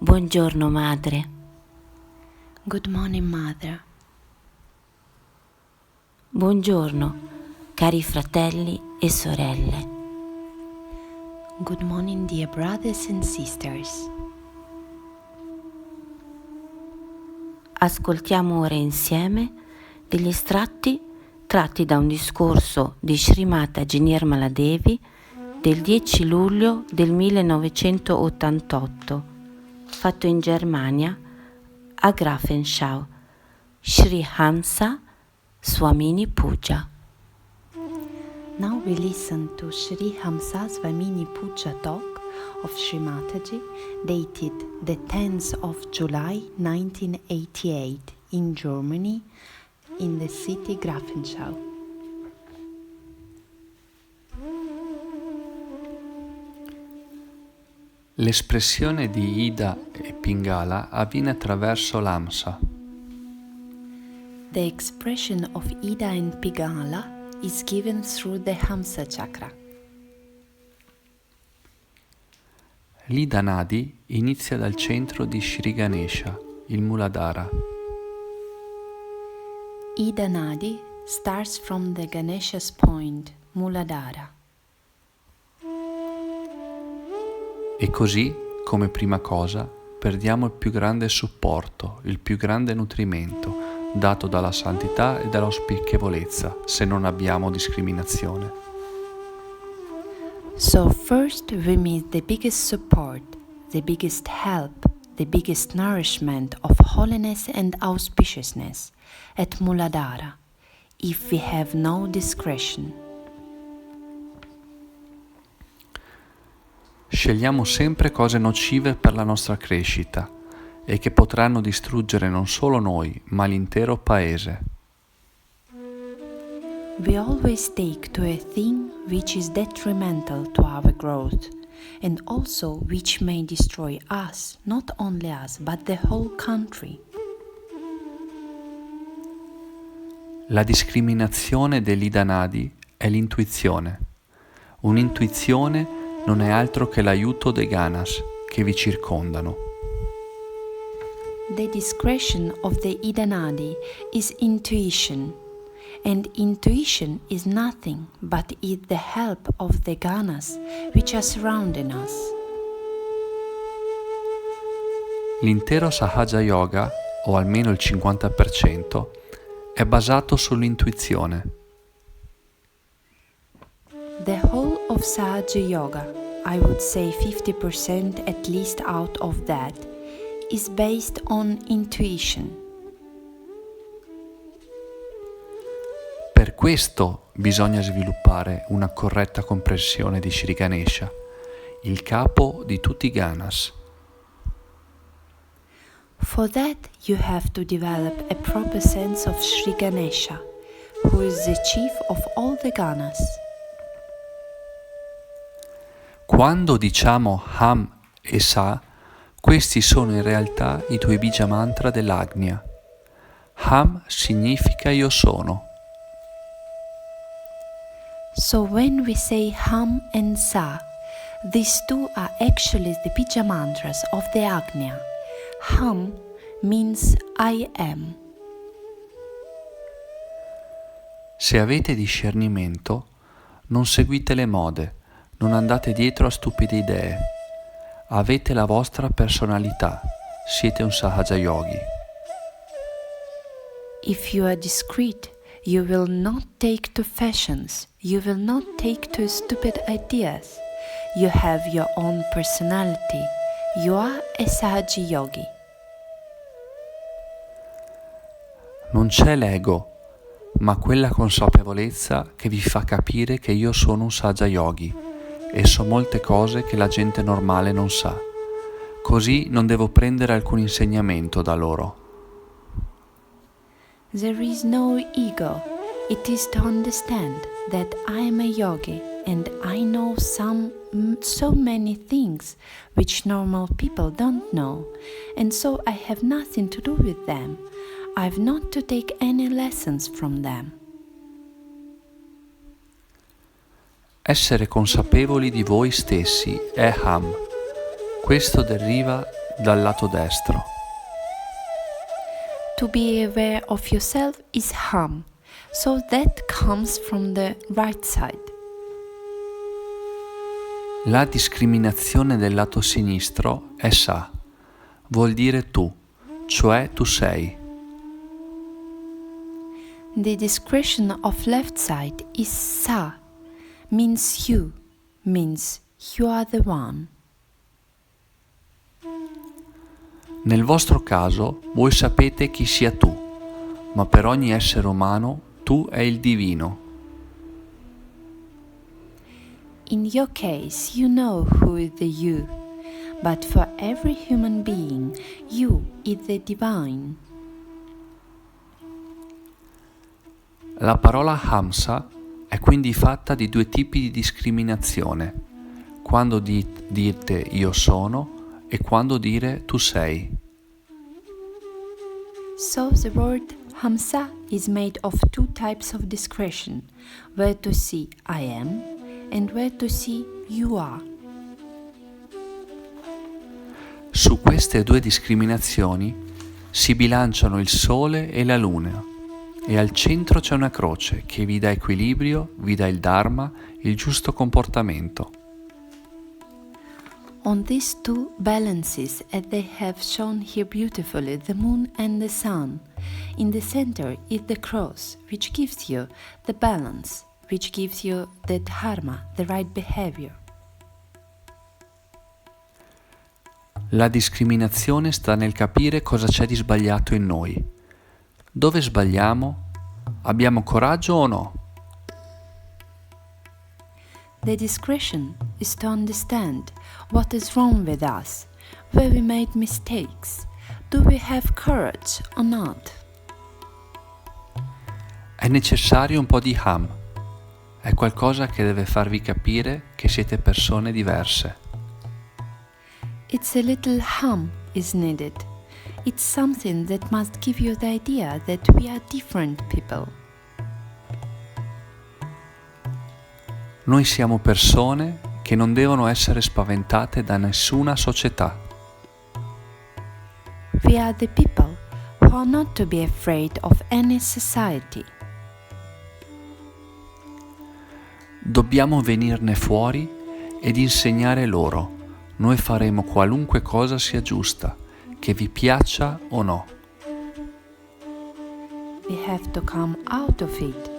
Buongiorno madre. Good morning, Mother. Buongiorno cari fratelli e sorelle. Good morning, dear brothers and sisters. Ascoltiamo ora insieme degli estratti tratti da un discorso di Srimataji Nirmala Devi del 10 luglio del 1988, fatto in Germania a Grafenschau, Sri Hamsa Swamini Puja. Now we listen to Sri Hamsa Swamini Puja talk of Sri Mataji, dated the 10th of July 1988 in Germany, in the city Grafenschau. L'espressione di Ida e Pingala avviene attraverso l'Hamsa. The expression of Ida and Pingala is given through the Hamsa chakra. L'Ida Nadi inizia dal centro di Shri Ganesha, il Muladhara. Ida Nadi starts from the Ganesha's point, Muladhara. E così, come prima cosa, perdiamo il più grande supporto, il più grande nutrimento dato dalla santità e dall'auspichevolezza, se non abbiamo discriminazione. So first we miss the biggest support, the biggest help, the biggest nourishment of holiness and auspiciousness at Muladhara, if we have no discretion. Scegliamo sempre cose nocive per la nostra crescita e che potranno distruggere non solo noi, ma l'intero paese. We always take to a thing which is detrimental to our growth, and also which may destroy us, not only us, but the whole country. La discriminazione dell'Ida Nadi è l'intuizione. Un'intuizione non è altro che l'aiuto dei ganas che vi circondano. The discretion of the Ida Nadi is intuition, and intuition is nothing but is the help of the ganas which are surrounding us. L'intero Sahaja Yoga, o almeno il 50%, è basato sull'intuizione. The whole of Sahaja Yoga, I would say 50% at least out of that, is based on intuition. Per questo bisogna sviluppare una corretta comprensione di Shri Ganesha, il capo di tutti i ganas. For that you have to develop a proper sense of Sri Ganesha, who is the chief of all the ganas. Quando diciamo Ham e Sa, questi sono in realtà i tuoi bija mantra dell'Agnya. Ham significa io sono. So when we say Ham and Sa, these two are actually the bija mantras of the Agnya. Ham means I am. Se avete discernimento, non seguite le mode, non andate dietro a stupide idee. Avete la vostra personalità, siete un Sahaja Yogi. If you are discreet, you will not take to fashions, you will not take to stupid ideas. You have your own personality. You are a Sahaja Yogi. Non c'è l'ego, ma quella consapevolezza che vi fa capire che io sono un Sahaja Yogi e so molte cose che la gente normale non sa. Così non devo prendere alcun insegnamento da loro. There is no ego. It is to understand that I am a yogi and I know so many things which normal people don't know, and so I have nothing to do with them. I've not to take any lessons from them. Essere consapevoli di voi stessi è Ham. Questo deriva dal lato destro. To be aware of yourself is harm, so that comes from the right side. La discriminazione del lato sinistro è sa, vuol dire tu, cioè tu sei. The discretion of left side is sa, means you are the one. Nel vostro caso voi sapete chi sia tu, ma per ogni essere umano tu è il divino. In your case, you know who is the you, but for every human being, you is the divine. La parola Hamsa è quindi fatta di due tipi di discriminazione, quando dite io sono e quando dire tu sei. So the word Hamsa is made of two types of discretion, where to see I am and where to see you are. Su queste due discriminazioni si bilanciano il sole e la luna e al centro c'è una croce che vi dà equilibrio, vi dà il Dharma, il giusto comportamento. On these two balances, as they have shown here beautifully, the moon and the sun, in the center is the cross, which gives you the balance, which gives you the dharma, the right behavior. La discriminazione sta nel capire cosa c'è di sbagliato in noi. Dove sbagliamo? Abbiamo coraggio o no? The discretion is to understand what is wrong with us, where we made mistakes. Do we have courage or not? È necessario un po' di Ham. È qualcosa che deve farvi capire che siete persone diverse. It's a little hum is needed. It's something that must give you the idea that we are different people. Noi siamo persone che non devono essere spaventate da nessuna società. We are the people who are not to be afraid of any society. Dobbiamo venirne fuori ed insegnare loro. Noi faremo qualunque cosa sia giusta, che vi piaccia o no. We have to come out of it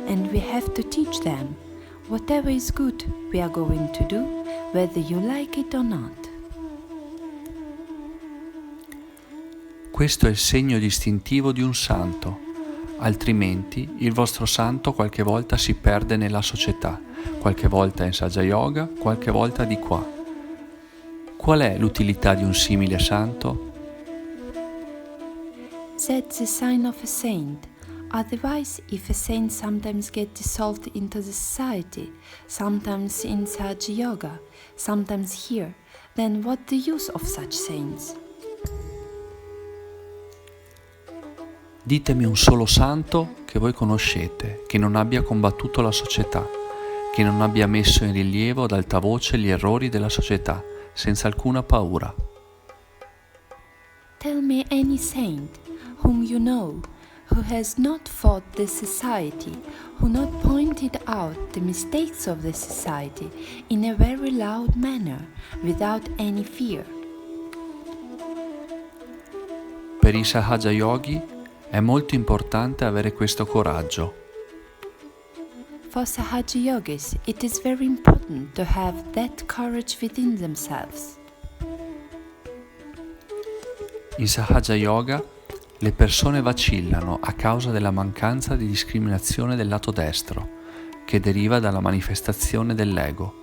and we have to teach them. Whatever is good we are going to do, whether you like it or not. Questo è il segno distintivo di un santo, altrimenti il vostro santo qualche volta si perde nella società, qualche volta in Saja Yoga, qualche volta di qua. Qual è l'utilità di un simile santo? That's the sign of a saint. Otherwise, if a saint sometimes gets dissolved into the society, sometimes in Saja Yoga, sometimes here, then what the use of such saints? Ditemi un solo santo che voi conoscete, che non abbia combattuto la società, che non abbia messo in rilievo ad alta voce gli errori della società, senza alcuna paura. Tell me any saint whom you know who has not fought the society, who not pointed out the mistakes of the society in a very loud manner, without any fear. Per i Sahaja Yogi è molto importante avere questo coraggio. For Sahaja Yogis, it is very important to have that courage within themselves. In Sahaja Yoga le persone vacillano a causa della mancanza di discriminazione del lato destro, che deriva dalla manifestazione dell'ego.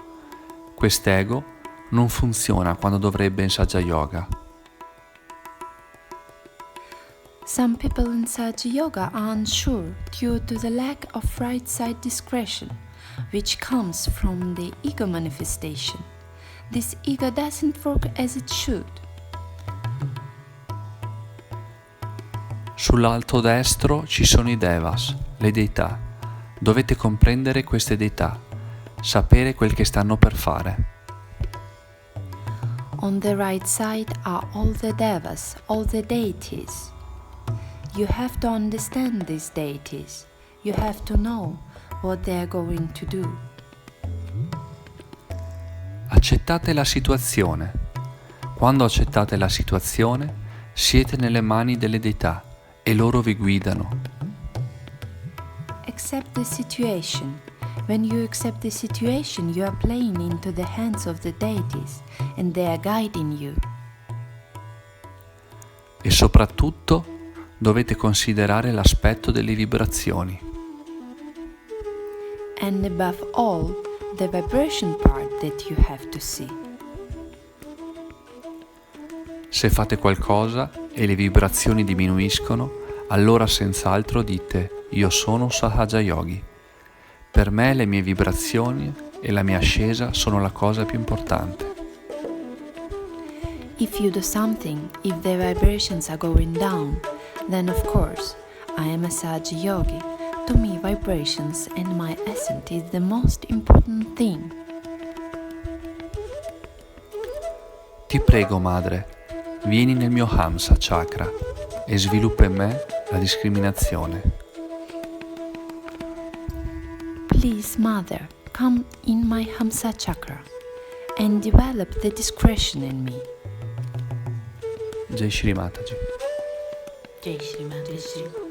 Quest'ego non funziona quando dovrebbe in Sahaja Yoga. Some people in Sahaja Yoga are unsure due to the lack of right side discretion, which comes from the ego manifestation. This ego doesn't work as it should. Sull'alto destro ci sono i devas, le deità. Dovete comprendere queste deità, sapere quel che stanno per fare. On the right side are all the devas, all the deities. You have to understand these deities. You have to know what they are going to do. Accettate la situazione. Quando accettate la situazione, siete nelle mani delle deità e loro vi guidano. Accept the situation. When you accept the situation, you are playing into the hands of the deities and they are guiding you. E soprattutto dovete considerare l'aspetto delle vibrazioni. And above all, the vibration part that you have to see. Se fate qualcosa e le vibrazioni diminuiscono, allora senz'altro dite: io sono un Sahaja Yogi. Per me le mie vibrazioni e la mia ascesa sono la cosa più importante. If you do something, if the vibrations are going down, then of course, I am a Sahaja Yogi. To me, vibrations and my essence is the most important thing. Ti prego, madre, vieni nel mio Hamsa chakra e sviluppa in me la discriminazione. Please, Mother, come in my Hamsa chakra and develop the discretion in me. Jai Shri Mataji. Jai Shri Mataji.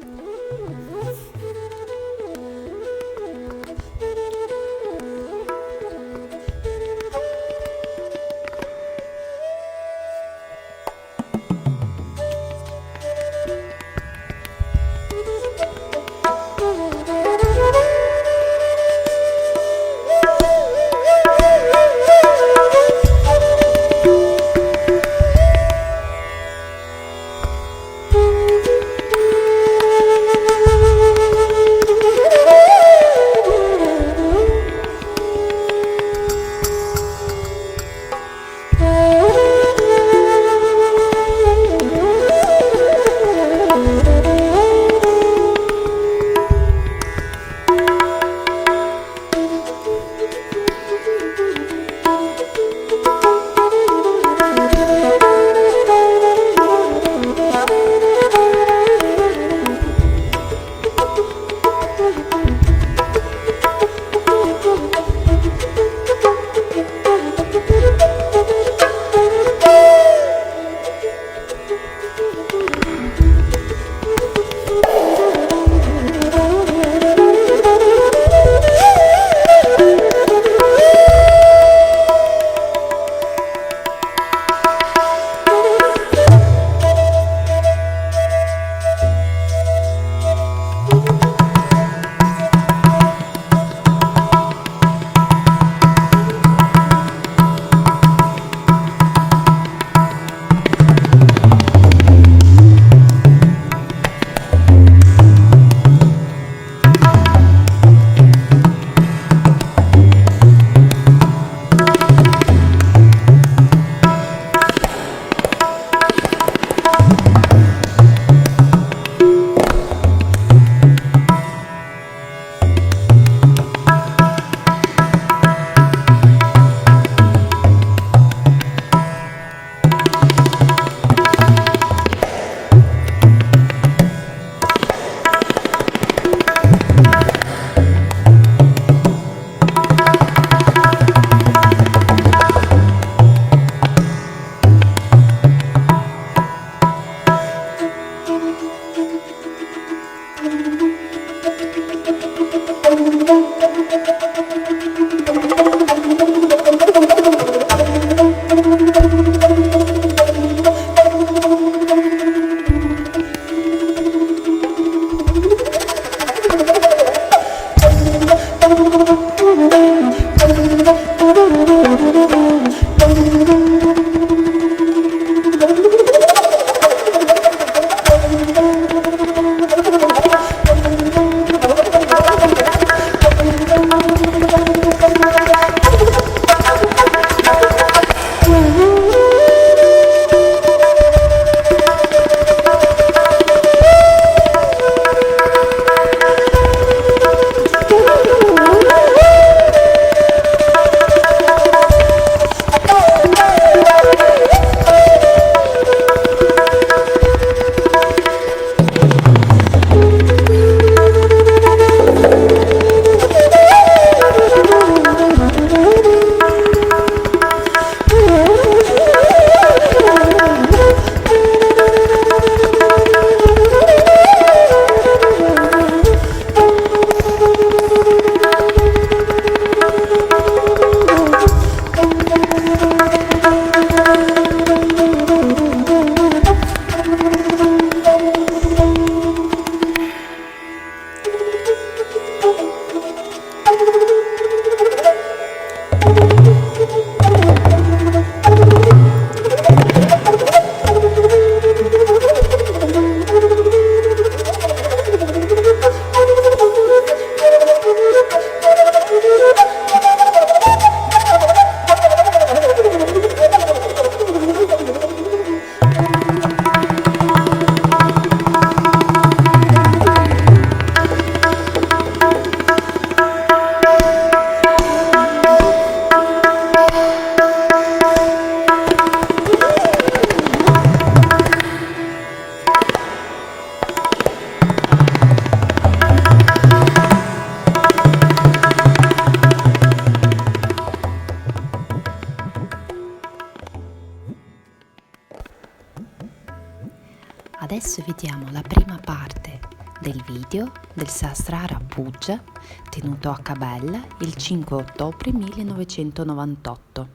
Adesso vediamo la prima parte del video del Sahasrara Puja tenuto a Cabella il 5 ottobre 1998.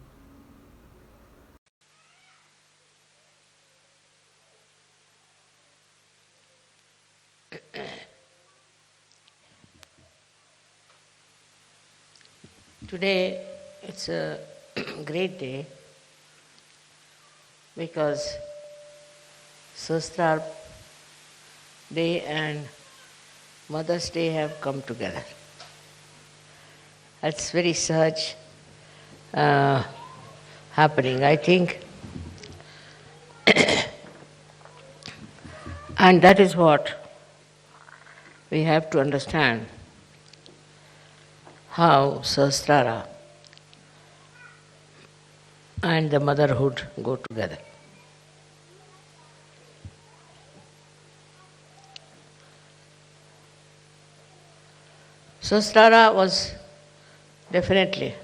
Today it's a great day because Sahasrara Day and Mother's Day have come together. That's very such happening, I think. And that is what we have to understand, how Sahasrara and the motherhood go together. Sahasrara was definitely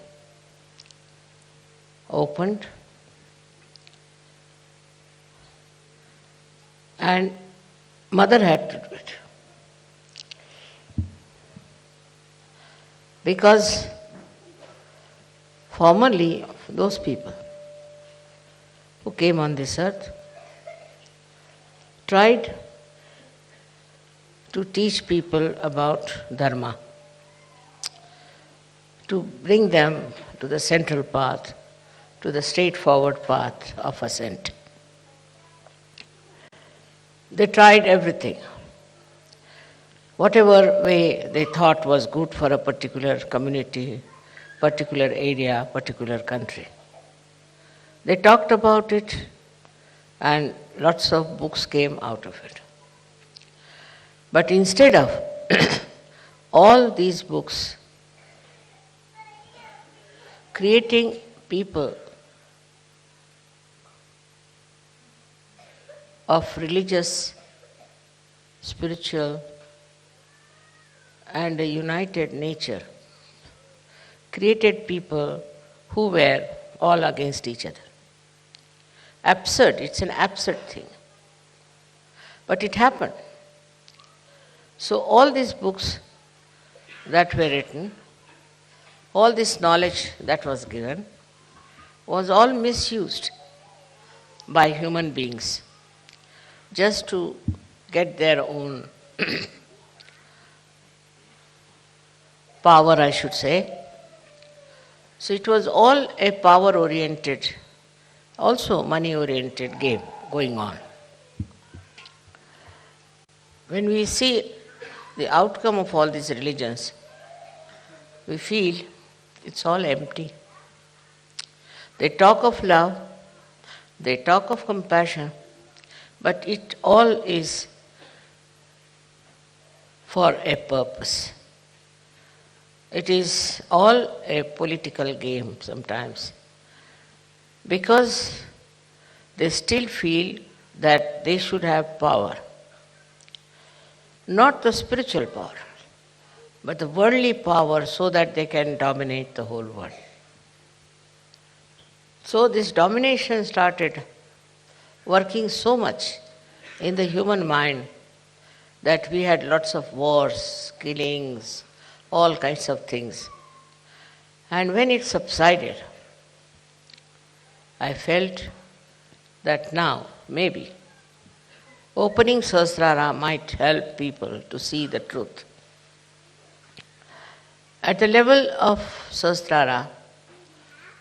opened and mother had to do it. Because formerly those people who came on this earth tried to teach people about Dharma, to bring them to the central path, to the straightforward path of ascent. They tried everything. Whatever way they thought was good for a particular community, particular area, particular country. They talked about it and lots of books came out of it. But instead of all these books creating people of religious, spiritual, and a united nature, created people who were all against each other. Absurd, it's an absurd thing. But it happened. So all these books that were written, all this knowledge that was given, was all misused by human beings just to get their own power, I should say. So it was all a power-oriented, also money-oriented game going on. When we see the outcome of all these religions, we feel it's all empty. They talk of love, they talk of compassion, but it all is for a purpose. It is all a political game sometimes, because they still feel that they should have power. Not the spiritual power, but the worldly power, so that they can dominate the whole world. So this domination started working so much in the human mind that we had lots of wars, killings, all kinds of things. And when it subsided, I felt that now, maybe, opening Sahasrara might help people to see the truth. At the level of Sahasrara,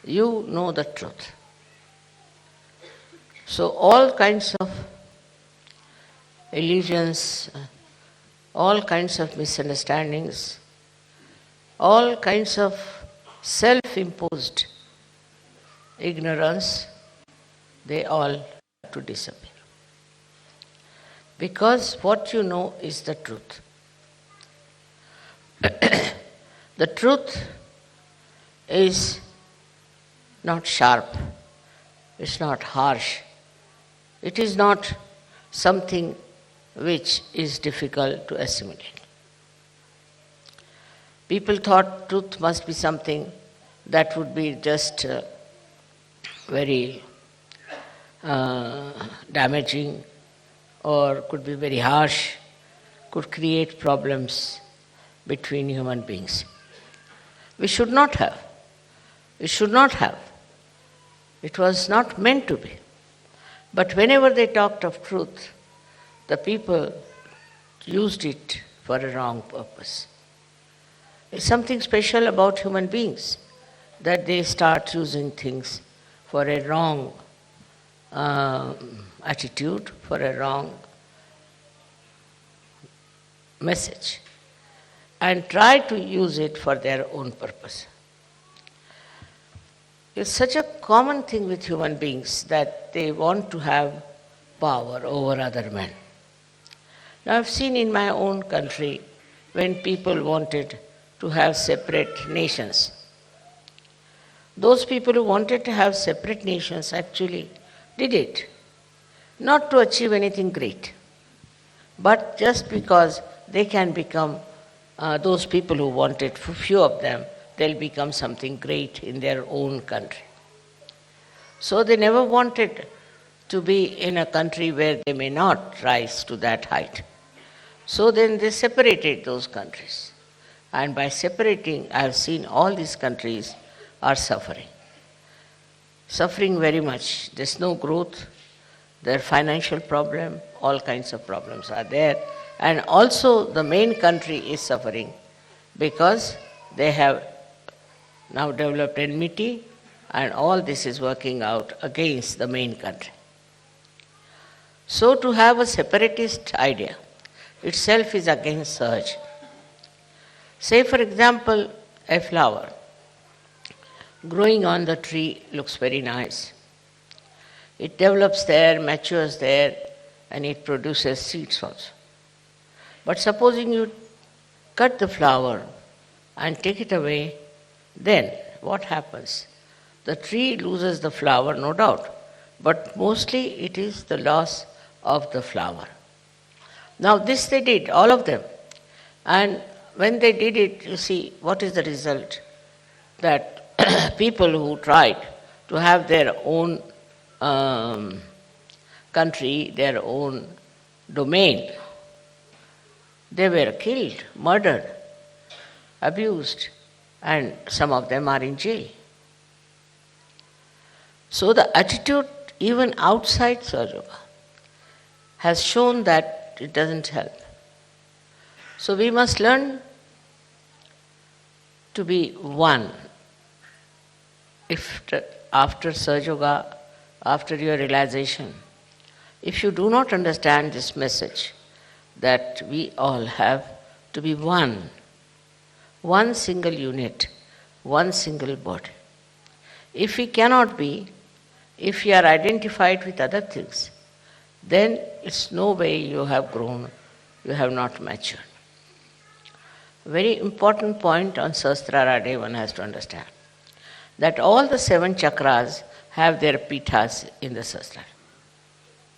you know the truth. So all kinds of illusions, all kinds of misunderstandings, all kinds of self-imposed ignorance, they all have to disappear. Because what you know is the truth. The truth is not sharp, it's not harsh, it is not something which is difficult to assimilate. People thought truth must be something that would be just very damaging or could be very harsh, could create problems between human beings. We should not have. We should not have. It was not meant to be. But whenever they talked of truth, the people used it for a wrong purpose. It's something special about human beings that they start using things for a wrong attitude, for a wrong message, and try to use it for their own purpose. It's such a common thing with human beings that they want to have power over other men. Now I've seen in my own country when people wanted to have separate nations. Those people who wanted to have separate nations actually did it, not to achieve anything great, but just because they can become, those people who wanted, for few of them, they'll become something great in their own country. So they never wanted to be in a country where they may not rise to that height. So then they separated those countries. And by separating, I have seen all these countries are suffering. Suffering very much. There's no growth, their financial problem, all kinds of problems are there. And also the main country is suffering because they have now developed enmity, and all this is working out against the main country. So to have a separatist idea itself is against surge. Say for example, a flower growing on the tree looks very nice. It develops there, matures there, and it produces seeds also. But supposing you cut the flower and take it away, then what happens? The tree loses the flower, no doubt, but mostly it is the loss of the flower. Now this they did, all of them. And when they did it, you see, what is the result? That people who tried to have their own country, their own domain, they were killed, murdered, abused, and some of them are in jail. So the attitude even outside Sahaja Yoga has shown that it doesn't help. So we must learn to be one. If after Sahaja Yoga, after your realization, if you do not understand this message that we all have to be one single unit, one single body. If we cannot be, if we are identified with other things, then it's no way you have grown, you have not matured. A very important point on Sahasrara Day one has to understand, that all the 7 chakras have their pithas in the Sahasrara.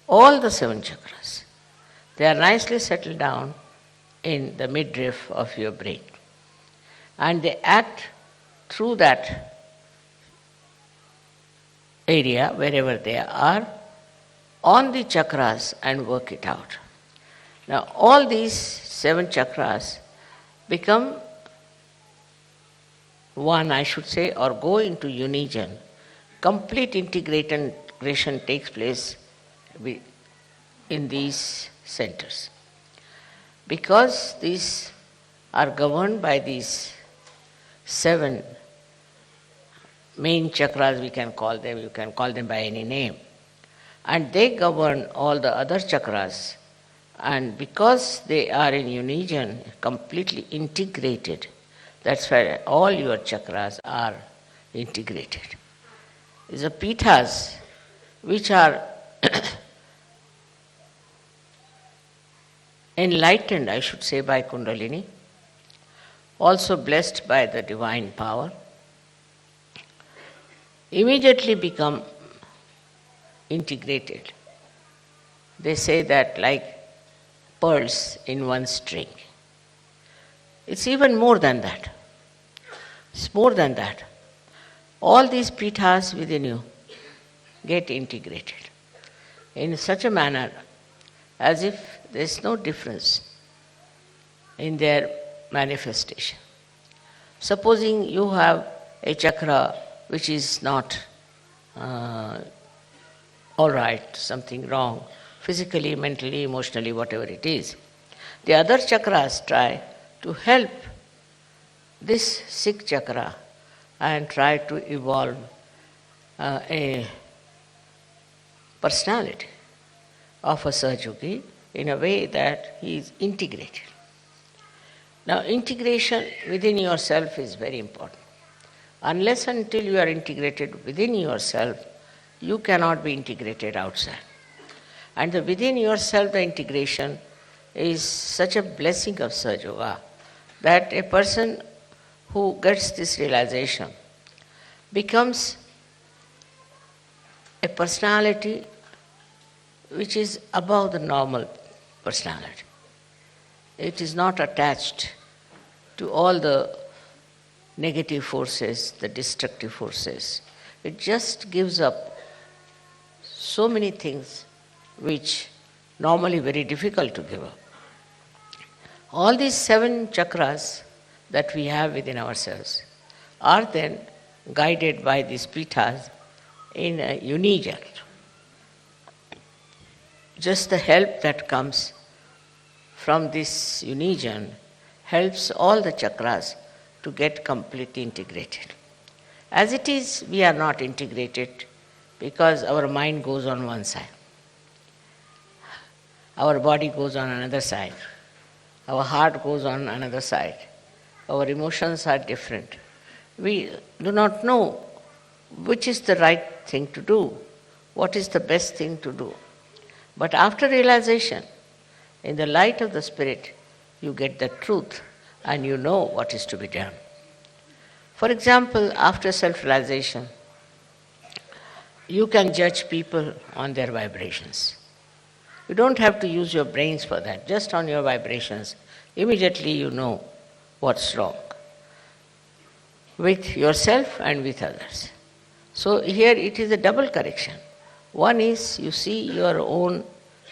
All the 7 chakras. They are nicely settled down in the midriff of your brain. And they act through that area, wherever they are, on the chakras and work it out. Now all these 7 chakras become one, I should say, or go into union. Complete integration takes place in these centers. Because these are governed by these 7 main chakras, we can call them, you can call them by any name. And they govern all the other chakras. And because they are in union, completely integrated, that's why all your chakras are integrated. It's the pithas which are enlightened, I should say, by Kundalini, also blessed by the divine power, immediately become integrated. They say that like pearls in one string. It's even more than that. It's more than that. All these pithas within you get integrated in such a manner as if there is no difference in their manifestation. Supposing you have a chakra which is not all right, something wrong, physically, mentally, emotionally, whatever it is. The other chakras try to help this sick chakra and try to evolve a personality of a Sahajogi in a way that he is integrated. Now, integration within yourself is very important. Unless until you are integrated within yourself, you cannot be integrated outside. And the within yourself, the integration is such a blessing of Sahaja Yoga that a person who gets this realization becomes a personality which is above the normal personality. It is not attached to all the negative forces, the destructive forces. It just gives up so many things which normally very difficult to give up. All these 7 chakras that we have within ourselves are then guided by these pithas in a union. Just the help that comes from this union helps all the chakras to get completely integrated. As it is, we are not integrated because our mind goes on one side. Our body goes on another side. Our heart goes on another side. Our emotions are different. We do not know which is the right thing to do, what is the best thing to do. But after realization, in the light of the Spirit, you get the truth and you know what is to be done. For example, after self-realization, you can judge people on their vibrations. You don't have to use your brains for that. Just on your vibrations, immediately you know what's wrong with yourself and with others. So here it is a double correction. One is you see your own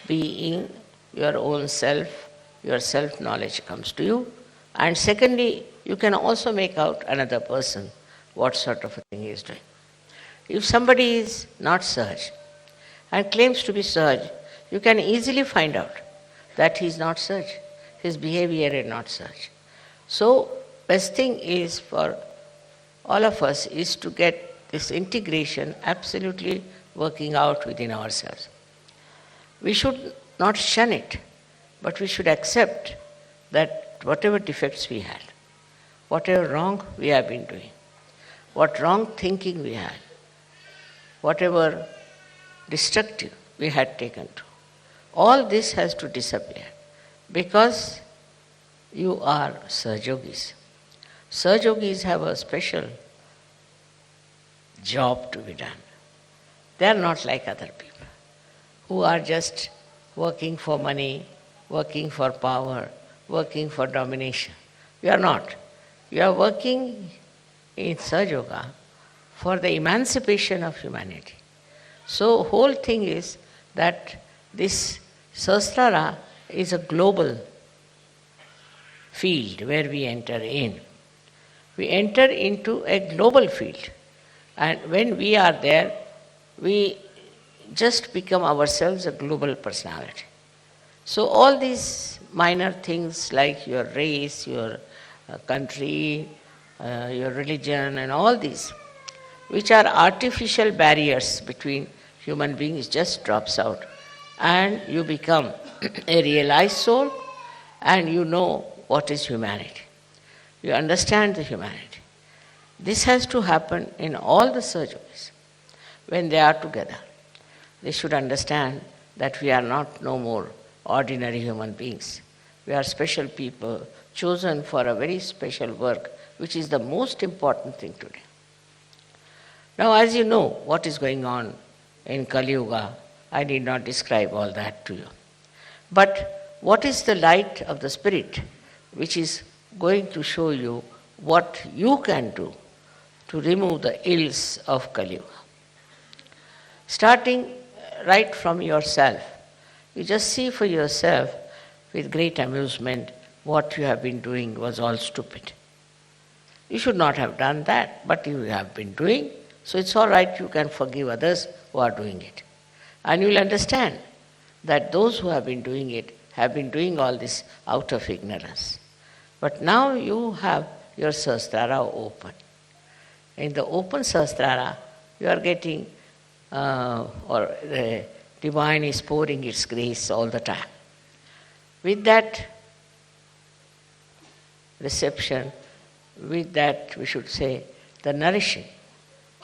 being, your own self, your self-knowledge comes to you. And secondly, you can also make out another person, what sort of a thing he is doing. If somebody is not Sahaj and claims to be Sahaj, you can easily find out that he is not Sahaj. His behavior is not Sahaj. So, best thing is for all of us is to get this integration absolutely working out within ourselves. We should not shun it, but we should accept that whatever defects we had, whatever wrong we have been doing, what wrong thinking we had, whatever destructive we had taken to, all this has to disappear because you are Sahajogis. Sahajogis have a special job to be done. They are not like other people who are just working for money, working for power, working for domination. You are not. You are working in Sahaja Yoga for the emancipation of humanity. So whole thing is that this Sahasrara is a global field where we enter in. We enter into a global field. And when we are there, we just become ourselves a global personality. So all these minor things like your race, your country, your religion and all these, which are artificial barriers between human beings, just drops out. And you become a realized soul and you know what is humanity. You understand the humanity. This has to happen in all the Sahajogis. When they are together, they should understand that we are not no more ordinary human beings. We are special people chosen for a very special work, which is the most important thing today. Now, as you know what is going on in Kali Yuga, I need not describe all that to you. But what is the light of the Spirit which is going to show you what you can do to remove the ills of Kali Yuga? Starting right from yourself, You just see for yourself with great amusement what you have been doing was all stupid. You should not have done that, but you have been doing, so it's all right, you can forgive others who are doing it. And you will understand that those who have been doing it have been doing all this out of ignorance. But now you have your Sahasrara open. In the open Sahasrara, you are getting, or the Divine is pouring its grace all the time. With that reception, with that, we should say, the nourishing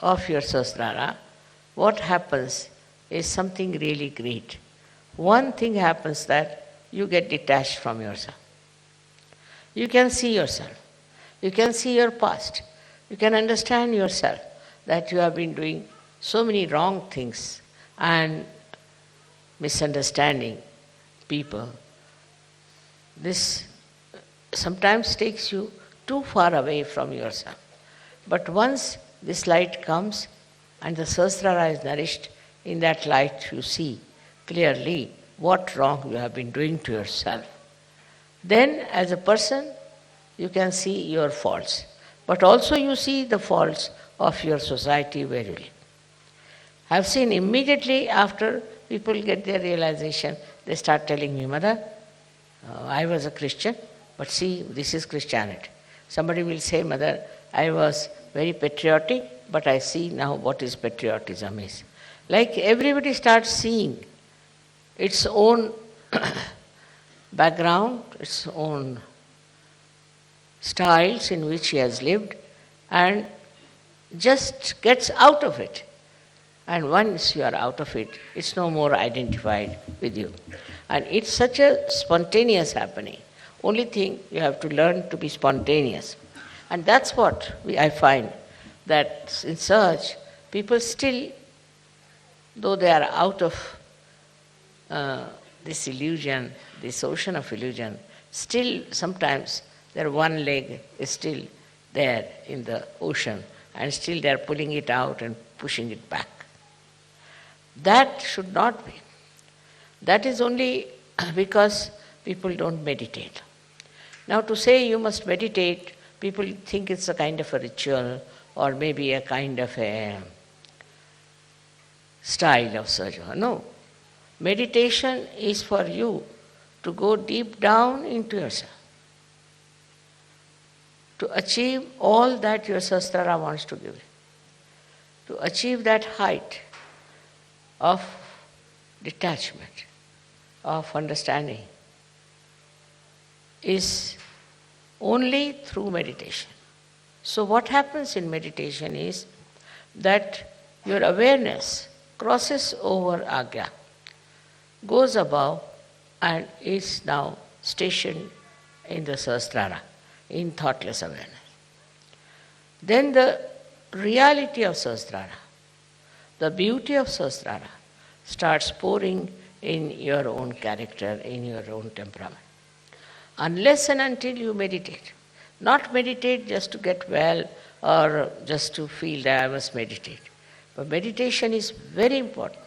of your Sahasrara, what happens is something really great. One thing happens that you get detached from yourself. You can see yourself. You can see your past. You can understand yourself that you have been doing so many wrong things and misunderstanding people. This sometimes takes you too far away from yourself. But once this light comes and the Sahasrara is nourished, in that light you see clearly what wrong you have been doing to yourself. Then as a person you can see your faults, but also you see the faults of your society where you live. I have seen immediately after people get their realization, they start telling me, Mother, I was a Christian, but see, this is Christianity. Somebody will say, Mother, I was very patriotic, but I see now what is patriotism is. Like everybody starts seeing its own background, its own styles in which he has lived, and just gets out of it. And once you are out of it, it's no more identified with you. And it's such a spontaneous happening. Only thing, you have to learn to be spontaneous. And that's what I find, that in search, people still, though they are out of this illusion, this ocean of illusion, still sometimes their one leg is still there in the ocean, and still they are pulling it out and pushing it back. That should not be. That is only because people don't meditate. Now to say you must meditate, people think it's a kind of a ritual or maybe a kind of a style of sadhana. No. Meditation is for you to go deep down into yourself, to achieve all that your Sahasrara wants to give you, to achieve that height of detachment, of understanding, is only through meditation. So what happens in meditation is that your awareness crosses over Agya, goes above and is now stationed in the Sahasrara, in thoughtless awareness. Then the reality of Sahasrara, the beauty of Sahasrara starts pouring in your own character, in your own temperament. Unless and until you meditate. Not meditate just to get well or just to feel that I must meditate. But meditation is very important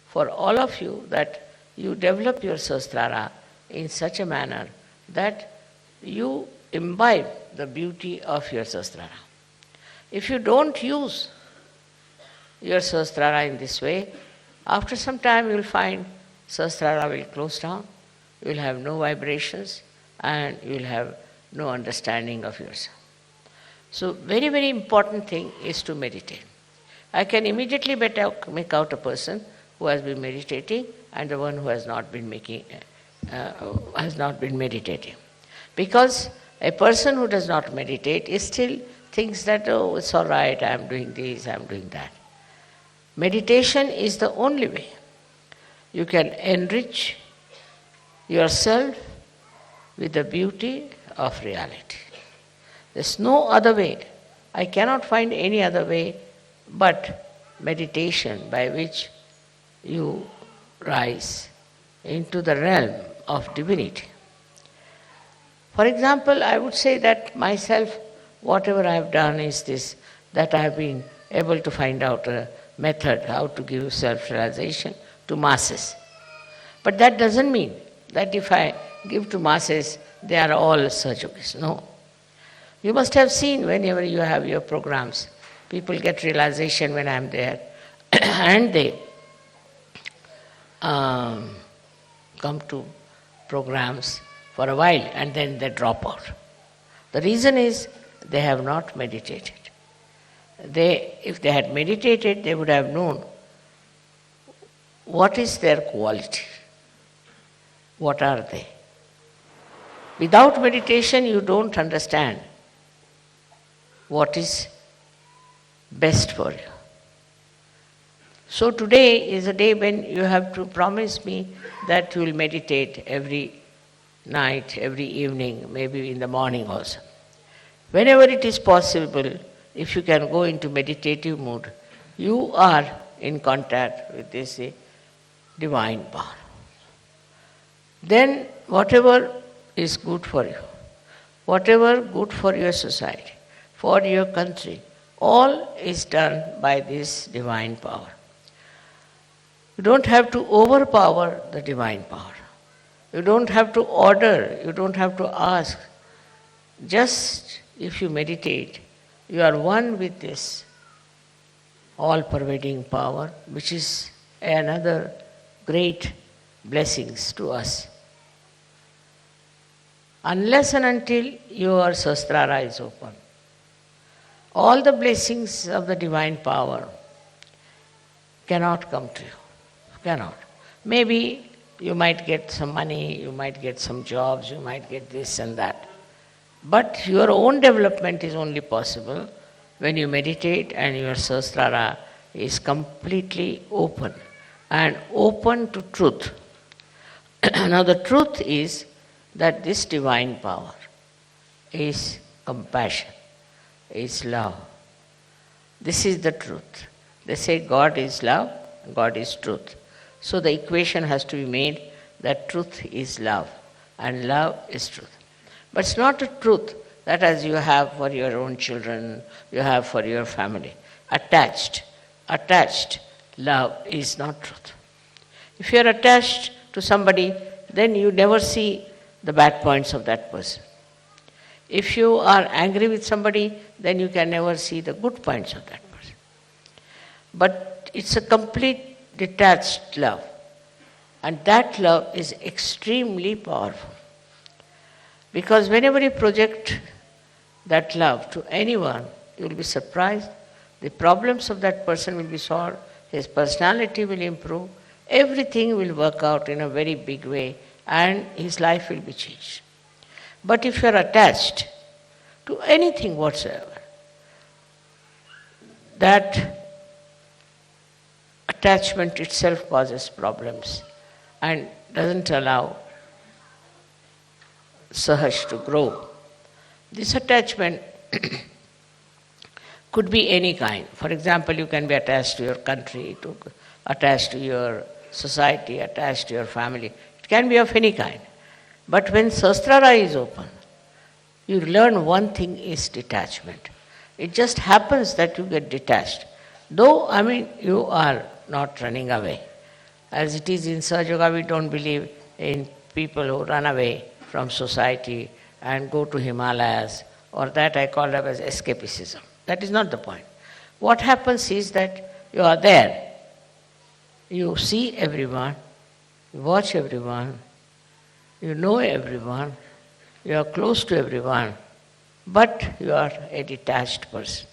for all of you, that you develop your Sahasrara in such a manner that you imbibe the beauty of your Sahasrara. If you don't use your Sahasrara in this way, after some time you will find Sahasrara will close down, you will have no vibrations, and you will have no understanding of yourself. So very, very important thing is to meditate. I can immediately make out a person who has been meditating and the one who has not been meditating. Because a person who does not meditate is still thinks that, oh, it's all right, I am doing this, I am doing that. Meditation is the only way you can enrich yourself with the beauty of reality. There's no other way. I cannot find any other way but meditation, by which you rise into the realm of divinity. For example, I would say that myself, whatever I have done is this, that I have been able to find out a method how to give self-realization to masses. But that doesn't mean that if I give to masses, they are all Sahajogis. No. You must have seen whenever you have your programs, people get realization when I am there and they come to programs for a while and then they drop out. The reason is they have not meditated. If they had meditated, they would have known what is their quality, what are they. Without meditation, you don't understand what is best for you. So today is a day when you have to promise me that you will meditate every night, every evening, maybe in the morning also. Whenever it is possible, if you can go into meditative mood, you are in contact with this divine power. Then whatever is good for you, whatever good for your society, for your country, all is done by this divine power. You don't have to overpower the divine power. You don't have to order, you don't have to ask. Just if you meditate, you are one with this all-pervading power, which is another great blessings to us. Unless and until your Sahasrara is open, all the blessings of the divine power cannot come to you. Cannot. Maybe you might get some money, you might get some jobs, you might get this and that. But your own development is only possible when you meditate and your Sahasrara is completely open and open to truth. Now the truth is that this divine power is compassion, is love. This is the truth. They say God is love, God is truth. So the equation has to be made that truth is love and love is truth. But it's not a truth that as you have for your own children, you have for your family. Attached love is not truth. If you are attached to somebody, then you never see the bad points of that person. If you are angry with somebody, then you can never see the good points of that person. But it's a complete detached love. And that love is extremely powerful. Because whenever you project that love to anyone, you will be surprised. The problems of that person will be solved. His personality will improve. Everything will work out in a very big way and his life will be changed. But if you are attached to anything whatsoever, that attachment itself causes problems and doesn't allow Sahaj to grow. This attachment could be any kind. For example, you can be attached to your country, attached to your society, attached to your family. It can be of any kind. But when Sahasrara is open, you learn one thing is detachment. It just happens that you get detached. Though, you are not running away. As it is in Sahaja, we don't believe in people who run away from society and go to Himalayas, or that I call it as escapism. That is not the point. What happens is that you are there. You see everyone, you watch everyone, you know everyone, you are close to everyone, but you are a detached person.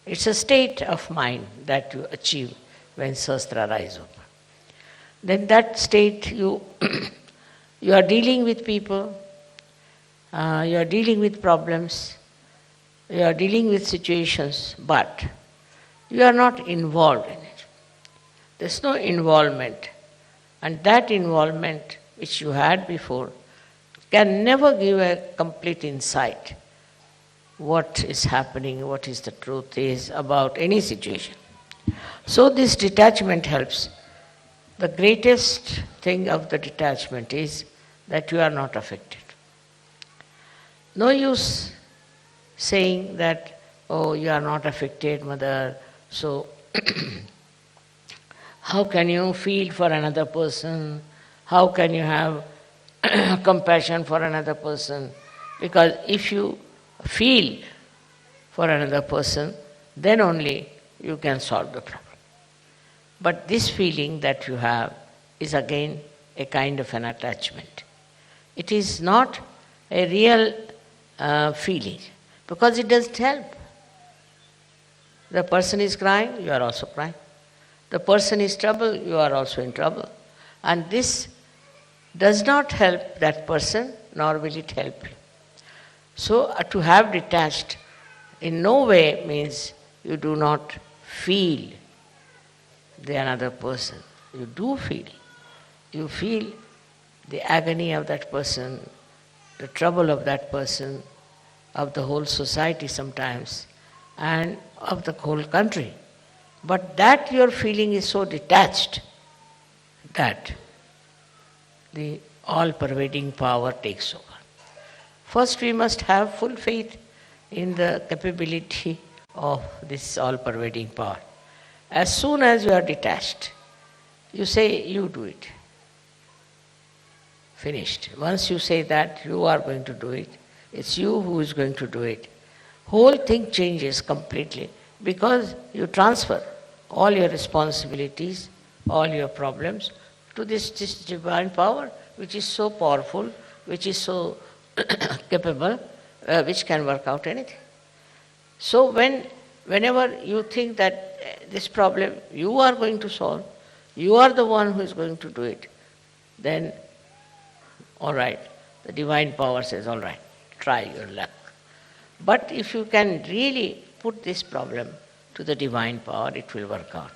It's a state of mind that you achieve when Sahasrara is open. Then that state you are dealing with people, you are dealing with problems, you are dealing with situations, but you are not involved in it. There's no involvement. And that involvement which you had before can never give a complete insight what is happening, what is the truth is about any situation. So this detachment helps. The greatest thing of the detachment is that you are not affected. No use saying that, oh, you are not affected, mother, so how can you feel for another person? How can you have compassion for another person? Because if you feel for another person, then only you can solve the problem. But this feeling that you have is again a kind of an attachment. It is not a real feeling, because it doesn't help. The person is crying, you are also crying. The person is trouble, you are also in trouble. And this does not help that person, nor will it help you. So to have detached in no way means you do not feel the another person. You do feel. You feel the agony of that person, the trouble of that person, of the whole society sometimes, and of the whole country. But that your feeling is so detached that the all-pervading power takes over. First, we must have full faith in the capability of this all-pervading power. As soon as you are detached, you say, you do it. Finished. Once you say that you are going to do it, it's you who is going to do it, whole thing changes completely, because you transfer all your responsibilities, all your problems to this divine power, which is so powerful, which is so capable, which can work out anything. So whenever you think that this problem you are going to solve, you are the one who is going to do it, then all right, the divine power says, all right, try your luck. But if you can really put this problem to the divine power, it will work out.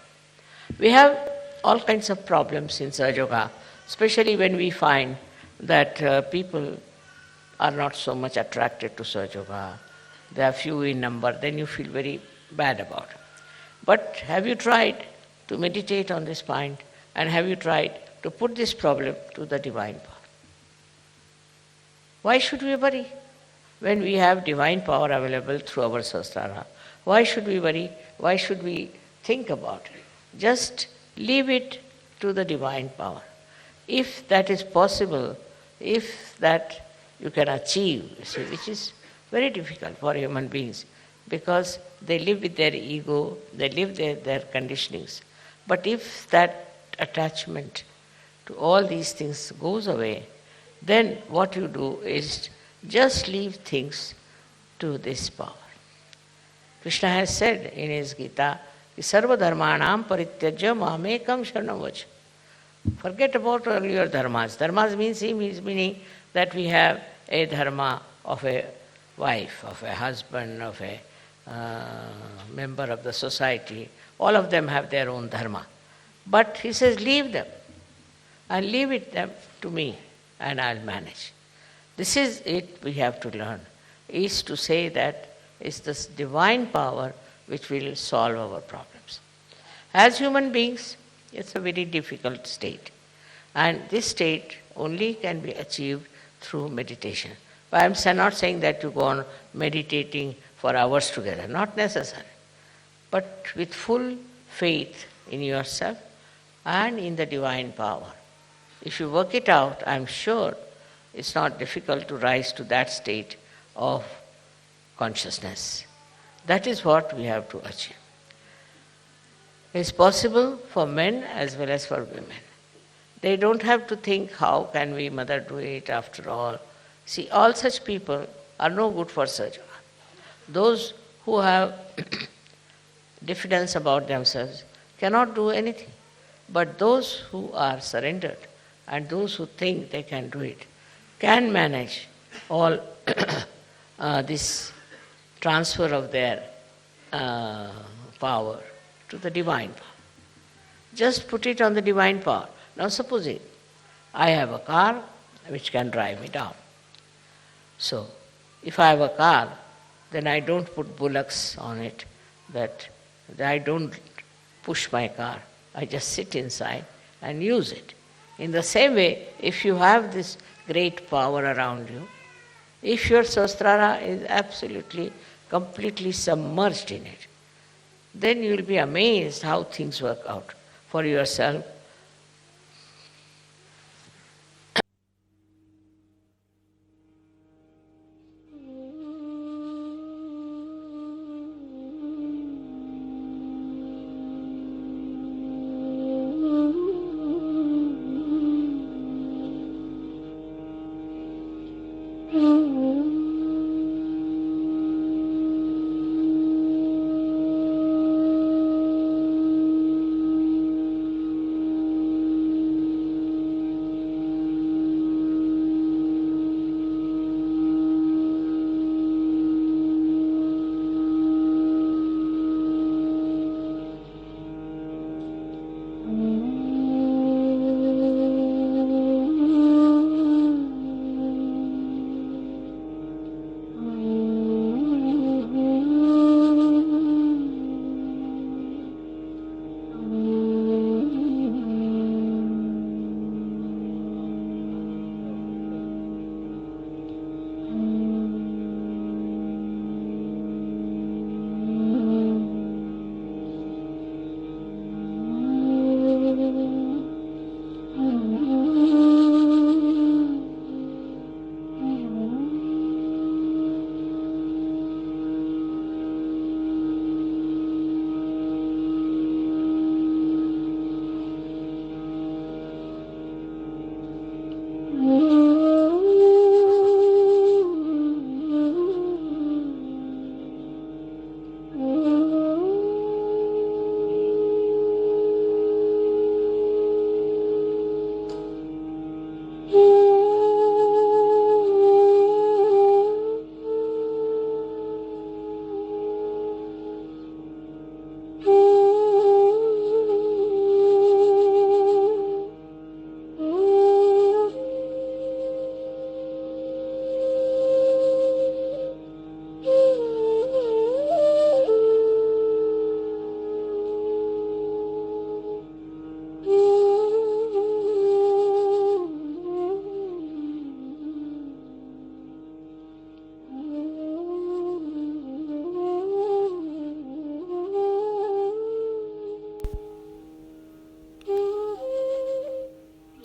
We have all kinds of problems in Sahaja Yoga, especially when we find that people are not so much attracted to Sahaja Yoga. They are few in number, then you feel very bad about it. But have you tried to meditate on this point, and have you tried to put this problem to the divine power? Why should we worry when we have divine power available through our Sahasrara? Why should we worry? Why should we think about it? Just leave it to the divine power. If that is possible, if that you can achieve, you see, which is very difficult for human beings, because they live with their ego, they live their conditionings. But if that attachment to all these things goes away, then what you do is just leave things to this power. Krishna has said in his Gita, Sarva dharmanam parityajya mamekam sharanam vaja. Forget about all your dharmas. Dharmas means meaning that we have a dharma of a wife, of a husband, of a member of the society. All of them have their own dharma. But he says, leave them and leave it them to me, and I'll manage. This is it we have to learn, is to say that it's this divine power which will solve our problems. As human beings, it's a very difficult state. And this state only can be achieved through meditation. But I'm not saying that you go on meditating for hours together, not necessary. But with full faith in yourself and in the divine power. If you work it out, I'm sure it's not difficult to rise to that state of consciousness. That is what we have to achieve. It's possible for men as well as for women. They don't have to think, how can we, mother, do it after all? See, all such people are no good for Sahaja Yoga. Those who have diffidence about themselves cannot do anything. But those who are surrendered and those who think they can do it can manage all this transfer of their power to the divine power. Just put it on the divine power. Now supposing I have a car which can drive me down. So if I have a car, then I don't put bullocks on it, that I don't push my car. I just sit inside and use it. In the same way, if you have this great power around you, if your Sahasrara is absolutely, completely submerged in it, then you will be amazed how things work out for yourself.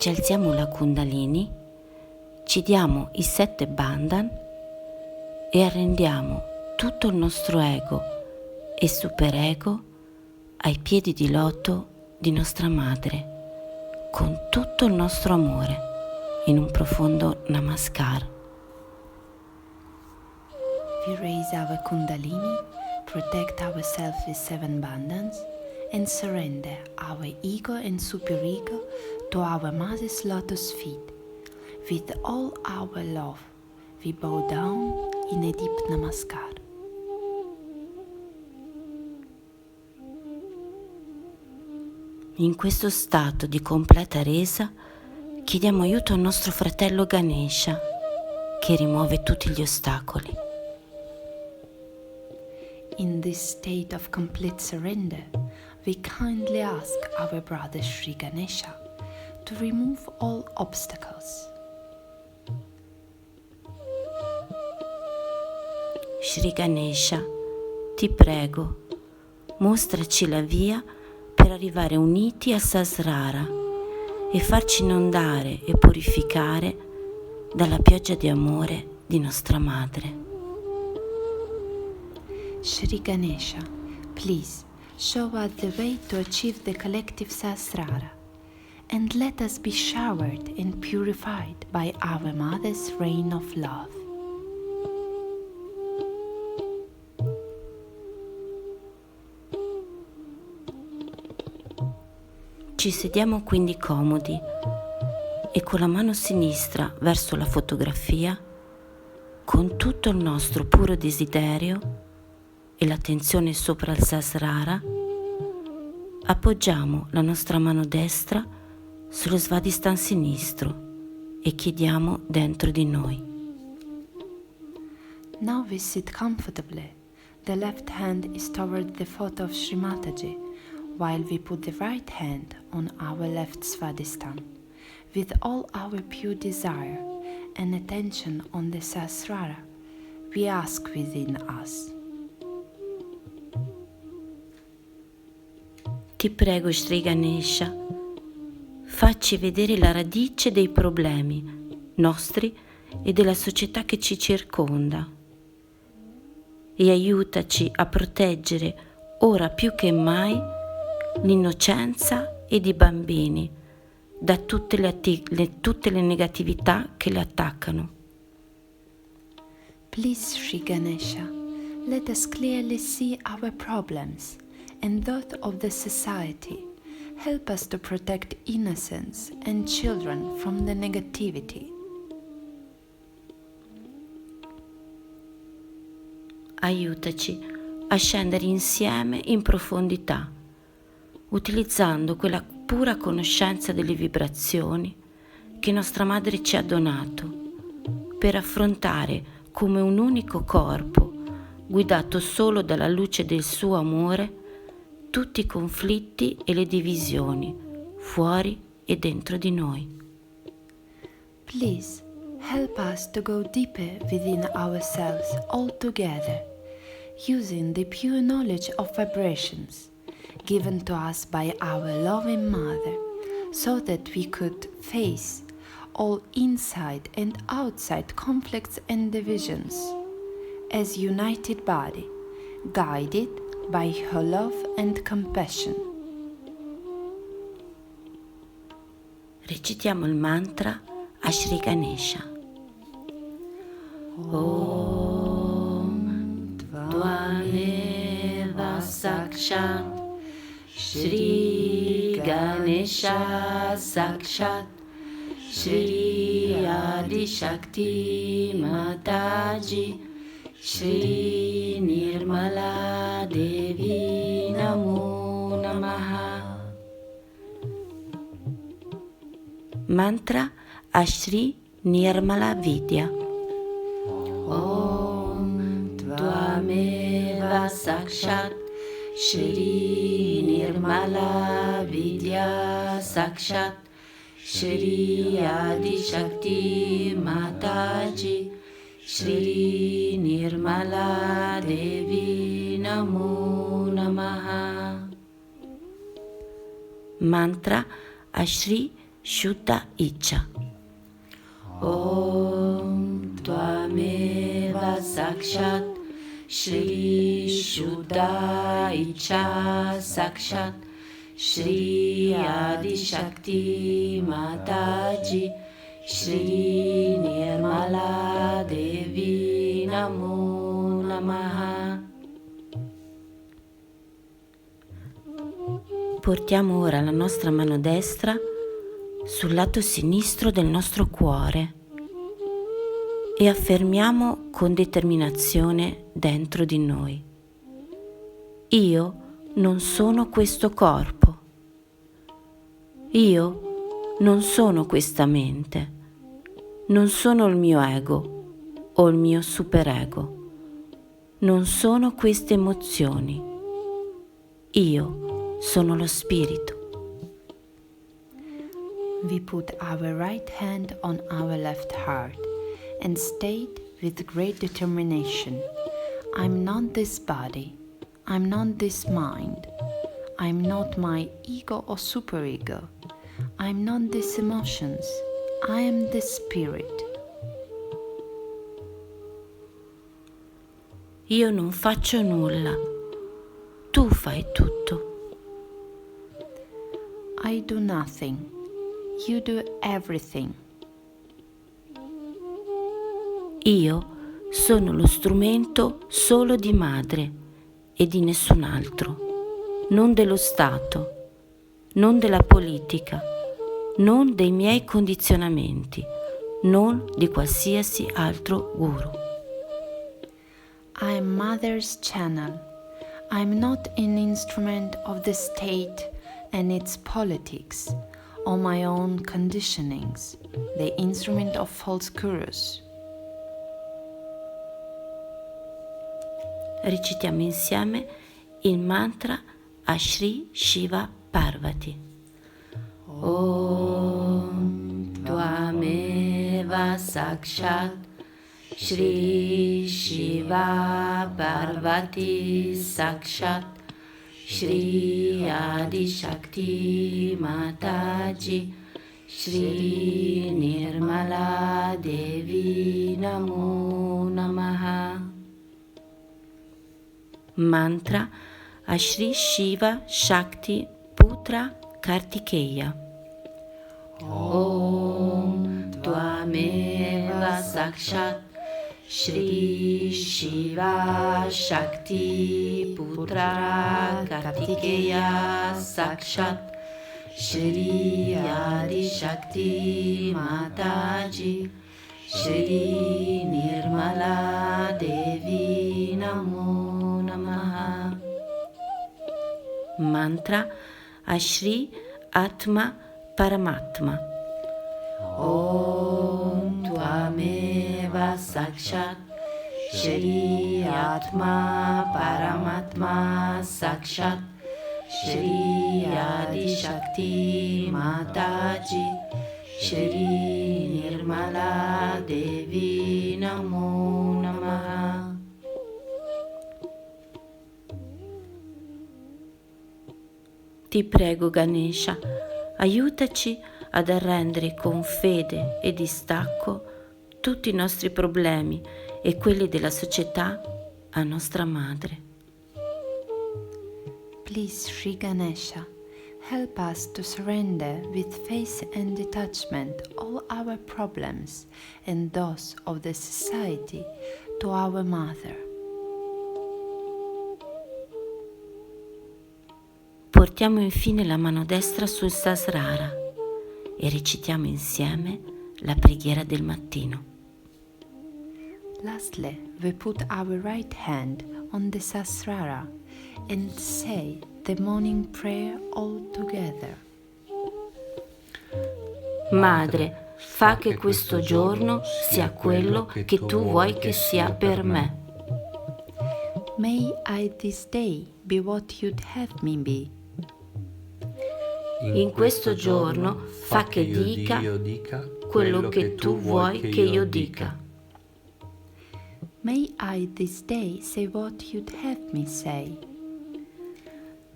ci alziamo la Kundalini, ci diamo i 7 bandhan e arrendiamo tutto il nostro ego e superego ai piedi di loto di nostra madre, con tutto il nostro amore, in un profondo namaskar. We raise our Kundalini, protect ourselves with 7 bandhans, and surrender our ego and superego to our Mother's lotus feet. With all our love, we bow down in a deep namaskar. In questo stato di completa resa, chiediamo aiuto al nostro fratello Ganesha, che rimuove tutti gli ostacoli. In this state of complete surrender, we kindly ask our brother Sri Ganesha to remove all obstacles. Sri Ganesha, ti prego, mostraci la via per arrivare uniti a Sahasrara e farci inondare e purificare dalla pioggia di amore di nostra madre. Sri Ganesha, please show us the way to achieve the collective Sahasrara, and let us be showered and purified by our Mother's rain of love. Ci sediamo quindi comodi e con la mano sinistra verso la fotografia, con tutto il nostro puro desiderio e l'attenzione sopra il Sahasrara, appoggiamo la nostra mano destra sullo svadhisthana sinistro e chiediamo dentro di noi. Now we sit comfortably. The left hand is toward the photo of Sri Mataji, while we put the right hand on our left svadhisthana. With all our pure desire and attention on the Sahasrara, we ask within us. Ti prego, Sri Ganesha, facci vedere la radice dei problemi nostri e della società che ci circonda e aiutaci a proteggere ora più che mai l'innocenza ed i bambini da tutte le negatività che li attaccano. Please, Sri Ganesha, let us clearly see our problems and that of the society. Help us to protect innocence and children from the negativity. Aiutaci a scendere insieme in profondità, utilizzando quella pura conoscenza delle vibrazioni che nostra madre ci ha donato, per affrontare come un unico corpo, guidato solo dalla luce del suo amore, tutti i conflitti e le divisioni, fuori e dentro di noi. Please help us to go deeper within ourselves altogether, using the pure knowledge of vibrations given to us by our loving Mother, so that we could face all inside and outside conflicts and divisions as united body, guided by her love and compassion. Recitiamo il mantra a Sri Ganesha. Om Tvameva Sakshat Shri Ganesha Sakshat Shri Adi Shakti Mataji Shri Nirmala Devi Namo Namaha. Mantra a Shri Nirmala Vidya. Om Tvameva Sakshat Shri Nirmala Vidya Sakshat Shri Adi Shakti Mataji Shri Nirmala Devi Namo Namaha. Mantra a Shri Shuddha Iccha. Om Tvameva Sakshat Shri Shuddha Iccha Sakshat Shri Adi Shakti Mataji Shri Nirmala Devi Namo Namaha. Portiamo ora la nostra mano destra sul lato sinistro del nostro cuore e affermiamo con determinazione dentro di noi: io non sono questo corpo, io non sono questa mente, non sono il mio ego o il mio superego, non sono queste emozioni, io sono lo spirito. We put our right hand on our left heart and state with great determination, I'm not this body, I'm not this mind, I'm not my ego or superego, I'm not these emotions, I am the spirit. Io non faccio nulla, tu fai tutto. I do nothing. You do everything. Io sono lo strumento solo di madre e di nessun altro, non dello Stato, non della politica, non dei miei condizionamenti, non di qualsiasi altro guru. I am Mother's channel. I am not an instrument of the state and its politics, or my own conditionings, the instrument of false gurus. Recitiamo insieme il mantra a Shri Shiva Parvati. Om Tvameva Sakshat Shri Shiva Parvati Sakshat Shri Adi Shakti Mataji Shri Nirmala Devi Namo Namaha. Mantra a Shri Shiva Shakti Putra Kartikeya. Om Tvameva Sakshat Shri Shiva Shakti Putra Kartikeya Sakshat Shri Adi Shakti Mataji Shri Nirmala Devi Namo Namaha. Mantra a Shri Atma Paramatma. Om Tvameva Sakshat Shri Atma Paramatma Sakshat Shri Adi Shakti Mataji Shri Nirmala Devi Namo Namaha. Ti prego, Ganesha, aiutaci ad arrendere con fede e distacco tutti i nostri problemi e quelli della società a nostra madre. Please, Sri Ganesha, help us to surrender with faith and detachment all our problems and those of the society to our Mother. Portiamo infine la mano destra sul Sahasrara e recitiamo insieme la preghiera del mattino. Lastly, we put our right hand on the Sahasrara and say the morning prayer all together. Madre, fa che questo giorno sia quello che tu vuoi che sia per me. May I this day be what you'd have me be. In questo giorno fa che dica quello che tu vuoi che io dica. May I this day say what you'd have me say.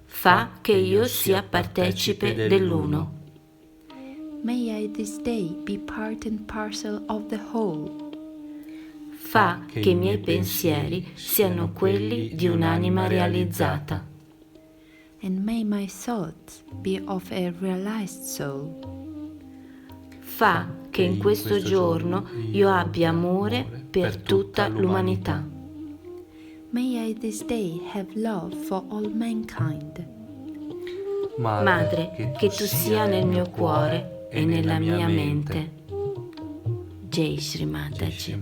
Fa che io sia partecipe dell'uno. May I this day be part and parcel of the whole. Fa che i miei pensieri siano quelli di un'anima realizzata. And may my thoughts be of a realized soul. Fa che in questo giorno io abbia amore per tutta l'umanità. May I this day have love for all mankind. Madre, che tu sia nel mio cuore e nella mia mente. Jai Shri Mataji.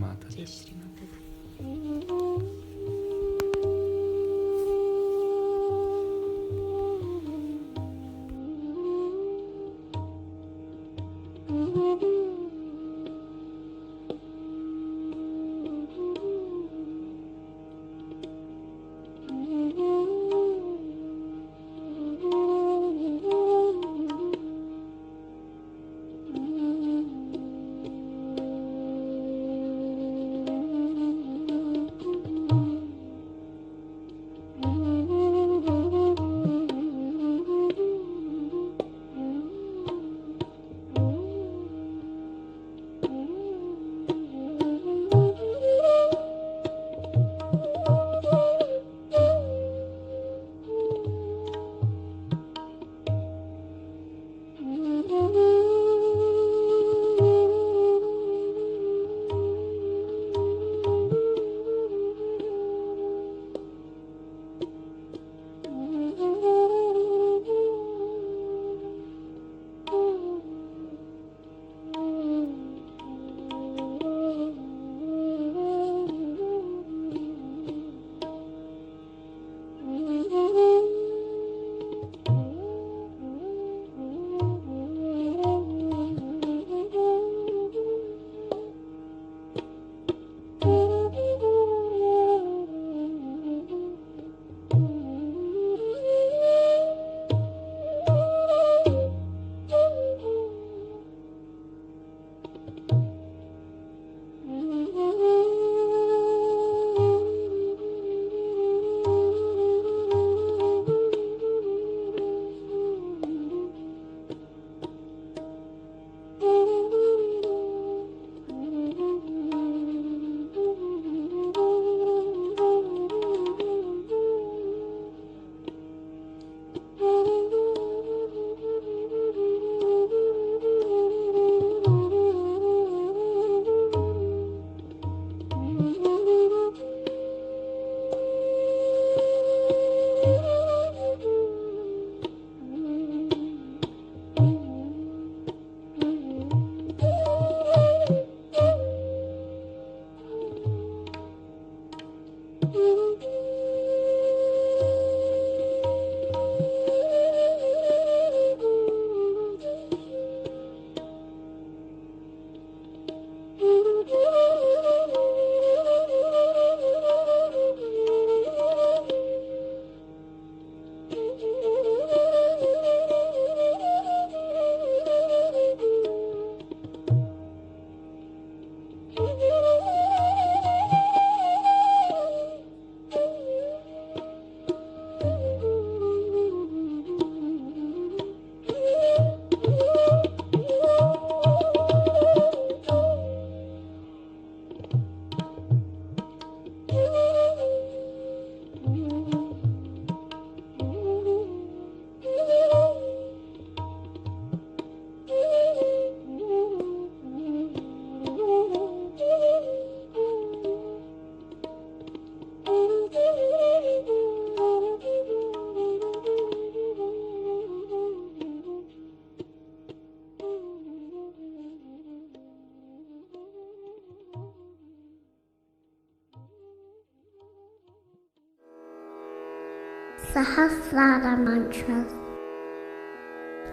Sahasrara mantras.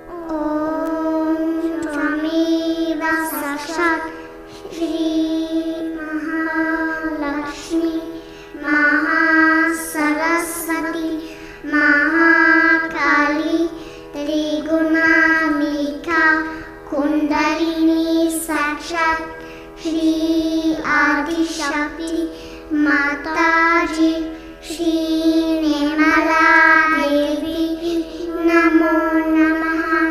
Om Tvameva Sashat Shri Mahalakshmi Mahasaraswati Mahakali Trigunamika Kundalini Sakshat Shri Adishakti Mataji Shri Nirmala Devi Namo Namaha.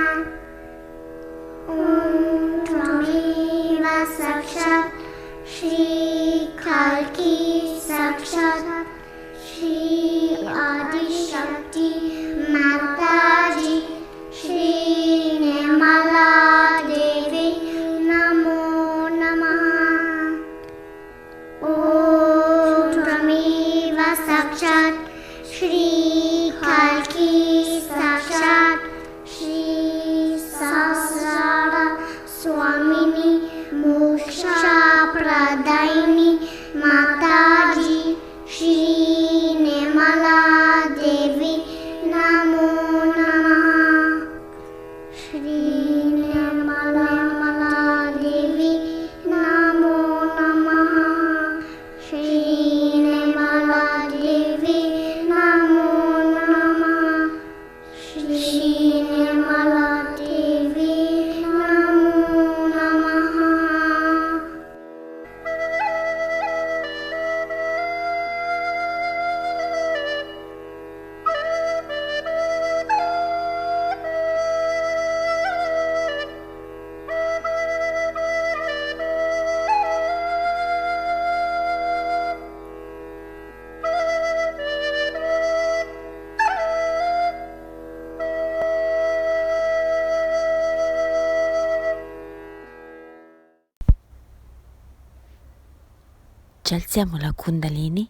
Om Shri Nirmala Devi Namo Namaha. Ci alziamo la Kundalini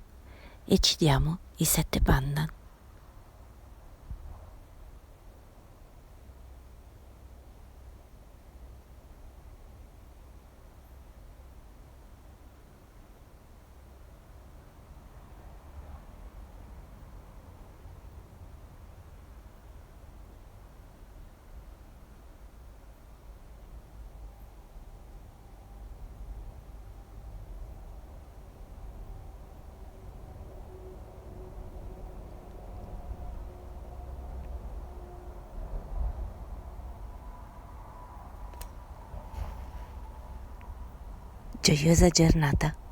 e ci diamo i 7 Bandhan. Gioiosa giornata.